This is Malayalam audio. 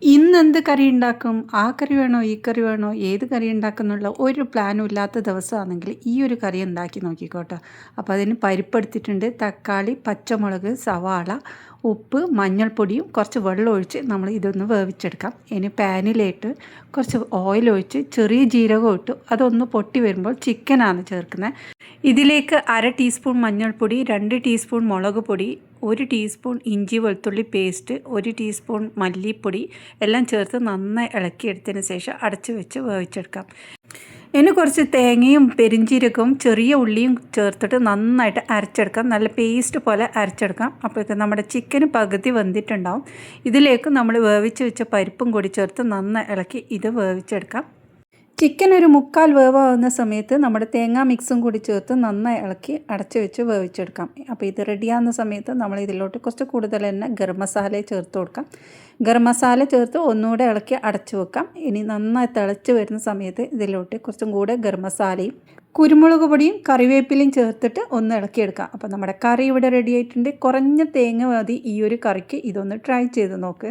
ഇന്നെന്ത് കറി ഉണ്ടാക്കും, ആ കറി വേണോ ഈ കറി വേണോ ഏത് കറി ഉണ്ടാക്കുന്നുള്ള ഒരു പ്ലാനും ഇല്ലാത്ത ദിവസമാണെങ്കിൽ ഈ ഒരു കറി ഉണ്ടാക്കി നോക്കിക്കോട്ടോ. അപ്പോൾ അതിന് പരിപ്പ് എടുത്തിട്ടുണ്ട്, തക്കാളി, പച്ചമുളക്, സവാള, ഉപ്പ്, മഞ്ഞൾപ്പൊടിയും കുറച്ച് വെള്ളം ഒഴിച്ച് നമ്മൾ ഇതൊന്ന് വേവിച്ചെടുക്കാം. ഇനി പാനിലേക്ക് കുറച്ച് ഓയിൽ ഒഴിച്ച് ചെറിയ ജീരകം ഇട്ടു അതൊന്ന് പൊട്ടി വരുമ്പോൾ ചിക്കനാണ് ചേർക്കുന്നത്. ഇതിലേക്ക് 1/2 ടീസ്പൂൺ മഞ്ഞൾപ്പൊടി, 2 ടീസ്പൂൺ മുളക് പൊടി, 1 ടീസ്പൂൺ ഇഞ്ചി വെളുത്തുള്ളി പേസ്റ്റ്, 1 ടീസ്പൂൺ മല്ലിപ്പൊടി എല്ലാം ചേർത്ത് നന്നായി ഇളക്കിയെടുത്തതിന് ശേഷം അടച്ച് വെച്ച് വേവിച്ചെടുക്കാം. ഇനി കുറച്ച് തേങ്ങയും പെരിഞ്ചീരകവും ചെറിയ ഉള്ളിയും ചേർത്തിട്ട് നന്നായിട്ട് അരച്ചെടുക്കാം. നല്ല പേസ്റ്റ് പോലെ അരച്ചെടുക്കാം. അപ്പോഴേക്കും നമ്മുടെ ചിക്കന് പകുതി വെന്തിട്ടുണ്ടാവും. ഇതിലേക്ക് നമ്മൾ വേവിച്ച് വെച്ച പരിപ്പും കൂടി ചേർത്ത് നന്നായി ഇളക്കി ഇത് വേവിച്ചെടുക്കാം. ചിക്കൻ ഒരു 1/4 വേവാകുന്ന സമയത്ത് നമ്മുടെ തേങ്ങാ മിക്സും കൂടി ചേർത്ത് നന്നായി ഇളക്കി അടച്ച് വെച്ച് വേവിച്ചെടുക്കാം. അപ്പോൾ ഇത് റെഡിയാകുന്ന സമയത്ത് നമ്മൾ ഇതിലോട്ട് കുറച്ച് കൂടുതൽ തന്നെ ഗരം മസാല ചേർത്ത് കൊടുക്കാം. ഗരം മസാല ചേർത്ത് ഒന്നുകൂടെ ഇളക്കി അടച്ച് വെക്കാം. ഇനി നന്നായി തിളച്ച് വരുന്ന സമയത്ത് ഇതിലോട്ട് കുറച്ചും കൂടെ ഗരം മസാലയും കുരുമുളക് പൊടിയും കറിവേപ്പിലയും ചേർത്തിട്ട് ഒന്ന് ഇളക്കിയെടുക്കാം. അപ്പോൾ നമ്മുടെ കറി ഇവിടെ റെഡി ആയിട്ടുണ്ട്. കുറഞ്ഞ തേങ്ങ മതി ഈ ഒരു കറിക്ക്. ഇതൊന്ന് ട്രൈ ചെയ്ത് നോക്ക്.